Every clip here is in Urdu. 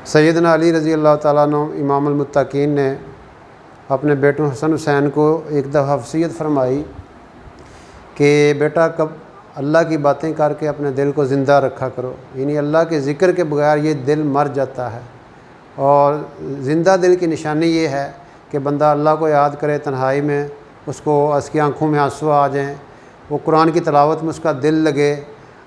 سیدنا علی رضی اللہ تعالیٰ عنہ امام المتقین نے اپنے بیٹوں حسن حسین کو ایک دفعہ وصیت فرمائی کہ بیٹا کب اللہ کی باتیں کر کے اپنے دل کو زندہ رکھا کرو، یعنی اللہ کے ذکر کے بغیر یہ دل مر جاتا ہے، اور زندہ دل کی نشانی یہ ہے کہ بندہ اللہ کو یاد کرے تنہائی میں، اس کی آنکھوں میں آنسو آ جائیں، وہ قرآن کی تلاوت میں اس کا دل لگے،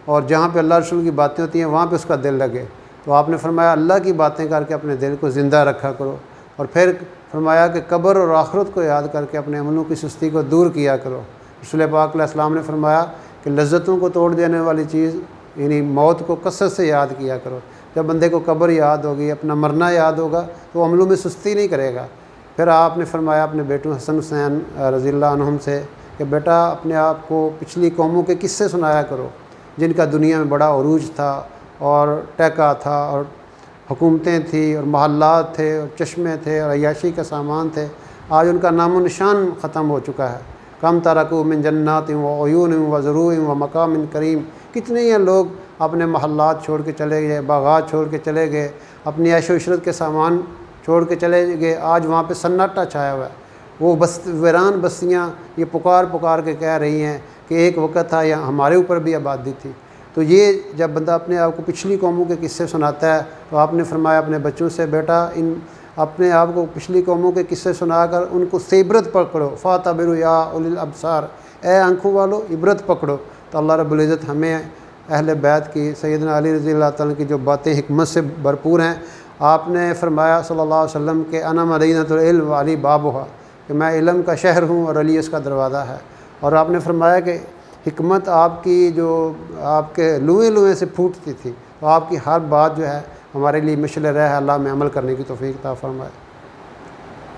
اور جہاں پہ اللہ رسول کی باتیں ہوتی ہیں وہاں پہ اس کا دل لگے۔ تو آپ نے فرمایا اللہ کی باتیں کر کے اپنے دل کو زندہ رکھا کرو، اور پھر فرمایا کہ قبر اور آخرت کو یاد کر کے اپنے عملوں کی سستی کو دور کیا کرو۔ رسول پاک علیہ السلام نے فرمایا کہ لذتوں کو توڑ دینے والی چیز یعنی موت کو کثرت سے یاد کیا کرو۔ جب بندے کو قبر یاد ہوگی، اپنا مرنا یاد ہوگا، تو وہ عملوں میں سستی نہیں کرے گا۔ پھر آپ نے فرمایا اپنے بیٹوں حسن حسین رضی اللہ عنہم سے کہ بیٹا اپنے آپ کو پچھلی قوموں کے قصے سنایا کرو جن کا دنیا میں بڑا عروج تھا اور ٹیکا تھا اور حکومتیں تھیں اور محلات تھے اور چشمے تھے اور عیاشی کا سامان تھے، آج ان کا نام و نشان ختم ہو چکا ہے۔ کم ترکوا من جنات و عیون و زروع و مقام کریم، کتنے ہی لوگ اپنے محلات چھوڑ کے چلے گئے، باغات چھوڑ کے چلے گئے، اپنی عیش و عشرت کے سامان چھوڑ کے چلے گئے، آج وہاں پہ سناٹا چھایا ہوا ہے۔ وہ ویران بستیاں یہ پکار کے کہہ رہی ہیں کہ ایک وقت تھا یا ہمارے اوپر بھی آبادی تھی۔ تو یہ جب بندہ اپنے آپ کو پچھلی قوموں کے قصے سناتا ہے تو آپ نے فرمایا اپنے بچوں سے بیٹا اپنے آپ کو پچھلی قوموں کے قصے سنا کر ان کو سے عبرت پکڑو، فَاعْتَبِرُوا یا اولی الابصار، اے آنکھوں والو عبرت پکڑو۔ تو اللہ رب العزت ہمیں اہل بیت کی سیدنا علی رضی اللہ تعالیٰ کی جو باتیں حکمت سے بھرپور ہیں، آپ نے فرمایا صلی اللہ علیہ وسلم کہ انا مدینۃ العلم وعلی بابھا، کہ میں علم کا شہر ہوں اور علی اس کا دروازہ ہے۔ اور آپ نے فرمایا کہ حکمت آپ کی جو آپ کے لوئیں سے پھوٹتی تھی، تو آپ کی ہر بات جو ہے ہمارے لیے مشعل راہ ہے، اللہ میں عمل کرنے کی توفیق عطا فرمائے۔